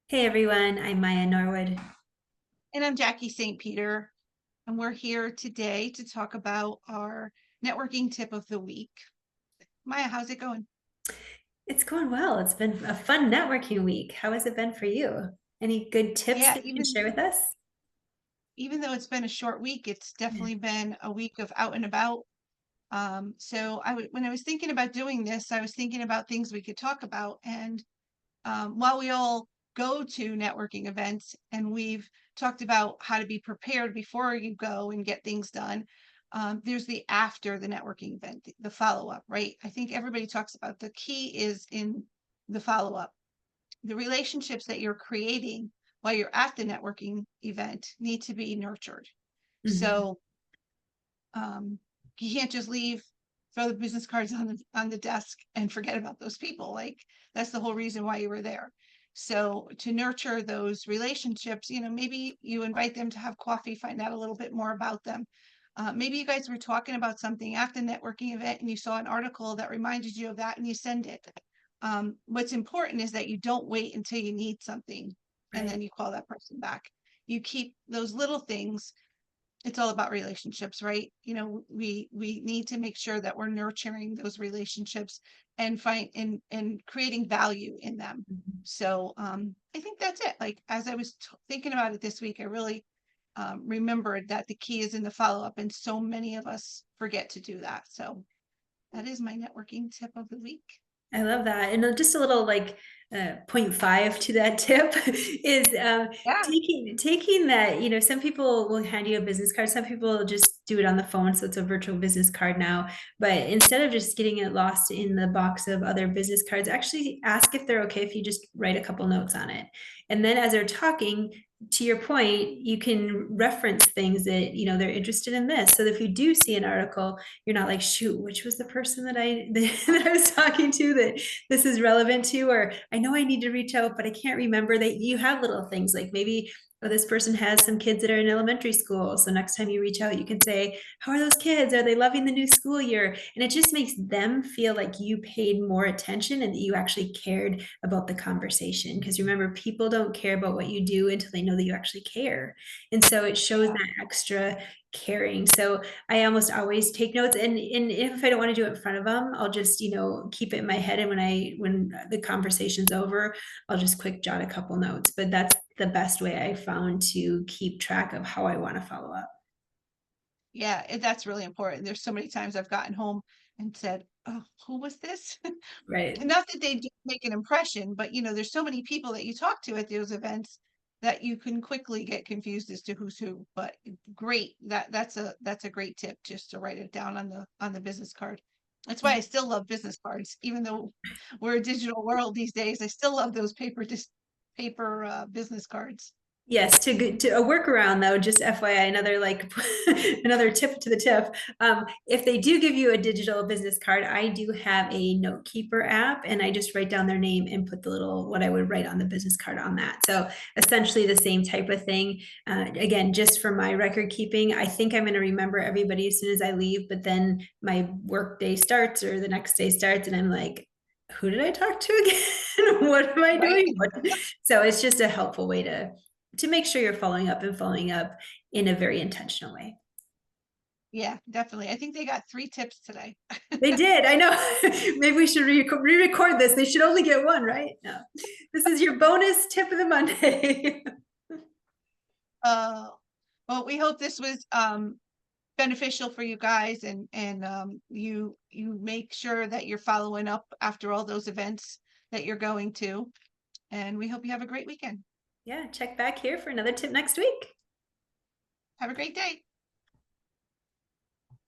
Hey everyone, I'm Maya Norwood. And I'm Jackie St. Peter, and we're here today to talk about our networking tip of the week. Maya, how's it going? It's going well. It's been a fun networking week. How has it been for you? Any good tips Yeah, that you can share with us? even though it's been a short week, it's Yeah. definitely been a week of out and about. When I was thinking about doing this, I was thinking about things we could talk about. And while we all go to networking events and we've talked about how to be prepared before you go and get things done, there's the after the networking event, the follow up, right? I think everybody talks about the key is in the follow up. The relationships that you're creating while you're at the networking event need to be nurtured. Mhm. So you can't just leave, throw the business cards on the desk and forget about those people. Like that's the whole reason why you were there. So to nurture those relationships, maybe you invite them to have coffee, find out a little bit more about them. Maybe you guys were talking about something after the networking event and you saw an article that reminded you of that and you send it. What's important is that you don't wait until you need something and Right. then you call that person back. You keep those little things. It's all about relationships, right? We need to make sure that we're nurturing those relationships and creating value in them. Mhm. So I think that's it. Like as I was thinking about it this week, I really remembered that the key is in the follow up, and so many of us forget to do that. So that is my networking tip of the week. I love that. And just a little like point five to that tip is Yeah. taking that, some people will hand you a business card. Some people just do it on the phone. So it's a virtual business card now. But instead of just getting it lost in the box of other business cards, actually ask if they're okay if you just write a couple notes on it. And then as they're talking, to your point, you can reference things that, they're interested in this. So if you do see an article, you're not like, shoot, which was the person that that I was talking to that this is relevant to, or I know I need to reach out, but I can't remember. That you have little things like maybe, oh, this person has some kids that are in elementary school. So next time you reach out, you can say, how are those kids? Are they loving the new school year? And it just makes them feel like you paid more attention and that you actually cared about the conversation. Because remember, people don't care about what you do until they know that you actually care. And so it shows Yeah. that extra caring. So I almost always take notes, and if I don't want to do it in front of them, I'll just, keep it in my head. And when the conversation's over, I'll just quick jot a couple notes. But that's the best way I found to keep track of how I want to follow up. Yeah, that's really important. There's so many times I've gotten home and said, "Oh, who was this?" Right. And not that they do make an impression, but there's so many people that you talk to at those events that you can quickly get confused as to who's who. But great, that's a great tip just to write it down on the business card. That's why Yeah. I still love business cards, even though we're a digital world these days. I still love those paper business cards. Yes, to a workaround though, just FYI, another like another tip to the tip. If they do give you a digital business card, I do have a note keeper app, and I just write down their name and put the little what I would write on the business card on that. So essentially the same type of thing. Again, just for my record keeping, I think I'm going to remember everybody as soon as I leave, but then my work day starts or the next day starts, and I'm like, who did I talk to again? What am I Right. doing? So it's just a helpful way to make sure you're following up and following up in a very intentional way. Yeah, definitely. I think they got 3 tips today. They did. I know. Maybe we should re-record this. They should only get one, right? No. This is your bonus tip of the Monday. Uh, well, we hope this was beneficial for you guys, and you make sure that you're following up after all those events that you're going to. And we hope you have a great weekend. Yeah, check back here for another tip next week. Have a great day.